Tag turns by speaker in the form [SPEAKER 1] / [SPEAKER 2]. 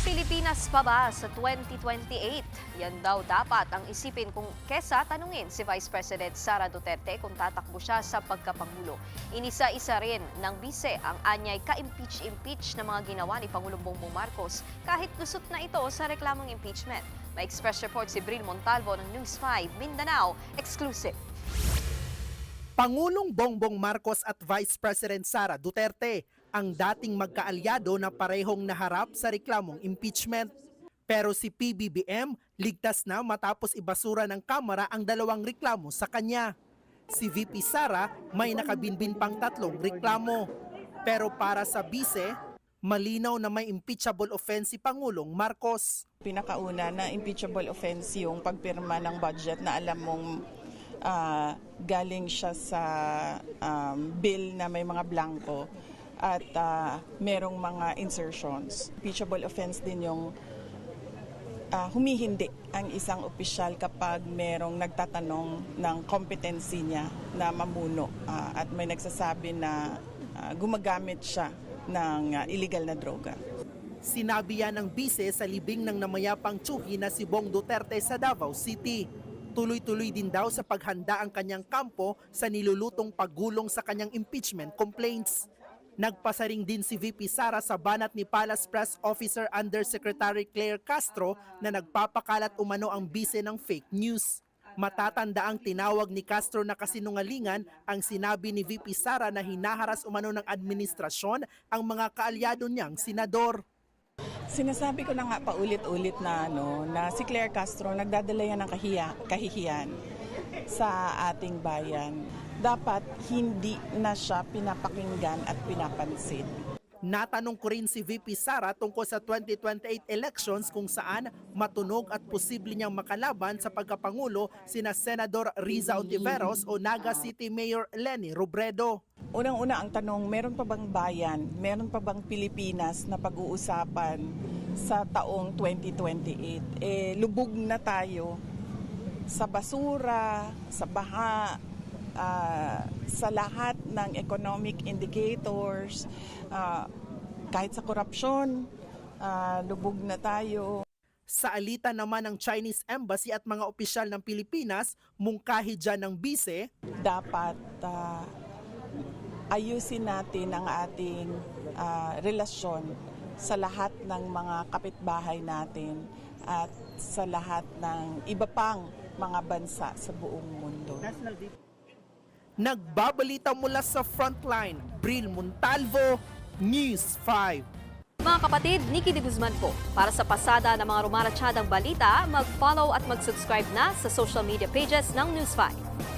[SPEAKER 1] Pilipinas pa ba sa 2028? Yan daw dapat ang isipin kung kesa tanungin si Vice President Sara Duterte kung tatakbo siya sa pagkapangulo. Inisa-isa rin ng bise ang anyay ka-impeach-impeach na mga ginawa ni Pangulong Bongbong Marcos kahit lusot na ito sa reklamong impeachment. May express report si Bril Montalvo ng News 5 Mindanao, exclusive.
[SPEAKER 2] Pangulong Bongbong Marcos at Vice President Sara Duterte ang dating magkaalyado na parehong naharap sa reklamong impeachment. Pero si PBBM ligtas na matapos ibasura ng Kamara ang dalawang reklamo sa kanya. Si VP Sara may nakabinbin pang 3 reklamo. Pero para sa bise, malinaw na may impeachable offense si Pangulong Marcos.
[SPEAKER 3] Pinakauna na impeachable offense yung pagpirma ng budget na alam mong galing siya sa bill na may mga blanco at merong mga insertions. Impeachable offense din yung humihindi ang isang opisyal kapag merong nagtatanong ng competency niya na mamuno at may nagsasabi na gumagamit siya ng illegal na droga.
[SPEAKER 2] Sinabi yan ng bise sa libing ng namayapang tsuhi na si Bong Duterte sa Davao City. Tuloy-tuloy din daw sa paghanda ang kanyang kampo sa nilulutong paggulong sa kanyang impeachment complaints. Nagpasaring din si VP Sara sa banat ni Palace Press Officer Undersecretary Claire Castro na nagpapakalat umano ang bise ng fake news. Matatanda ang tinawag ni Castro na kasinungalingan ang sinabi ni VP Sara na hinaharas umano ng administrasyon ang mga kaalyado niyang senador.
[SPEAKER 3] Sinasabi ko na nga paulit-ulit na na si Claire Castro nagdadala yan ng kahihiyan sa ating bayan. Dapat hindi na siya pinapakinggan at pinapansin.
[SPEAKER 2] Natanong ko rin si VP Sara tungkol sa 2028 elections kung saan matunog at posible niyang makalaban sa pagkapangulo sina Senador Riza Ontiveros o Naga City Mayor Leni Robredo.
[SPEAKER 3] Unang-una ang tanong, meron pa bang bayan, meron pa bang Pilipinas na pag-uusapan sa taong 2028? Lubog na tayo sa basura, sa baha, sa lahat ng economic indicators, kahit sa korupsyon, lubog na tayo.
[SPEAKER 2] Sa alitan naman ng Chinese Embassy at mga opisyal ng Pilipinas, mungkahi dyan ng bise,
[SPEAKER 3] dapat ayusin natin ang ating relasyon sa lahat ng mga kapitbahay natin at sa lahat ng iba pang mga bansa sa buong mundo.
[SPEAKER 2] Nagbabalita mula sa Frontline, Bril Montalvo, News 5.
[SPEAKER 1] Mga kapatid, Nikki de Guzman po. Para sa pasada ng mga rumaratsyadang balita, mag-follow at mag-subscribe na sa social media pages ng News 5.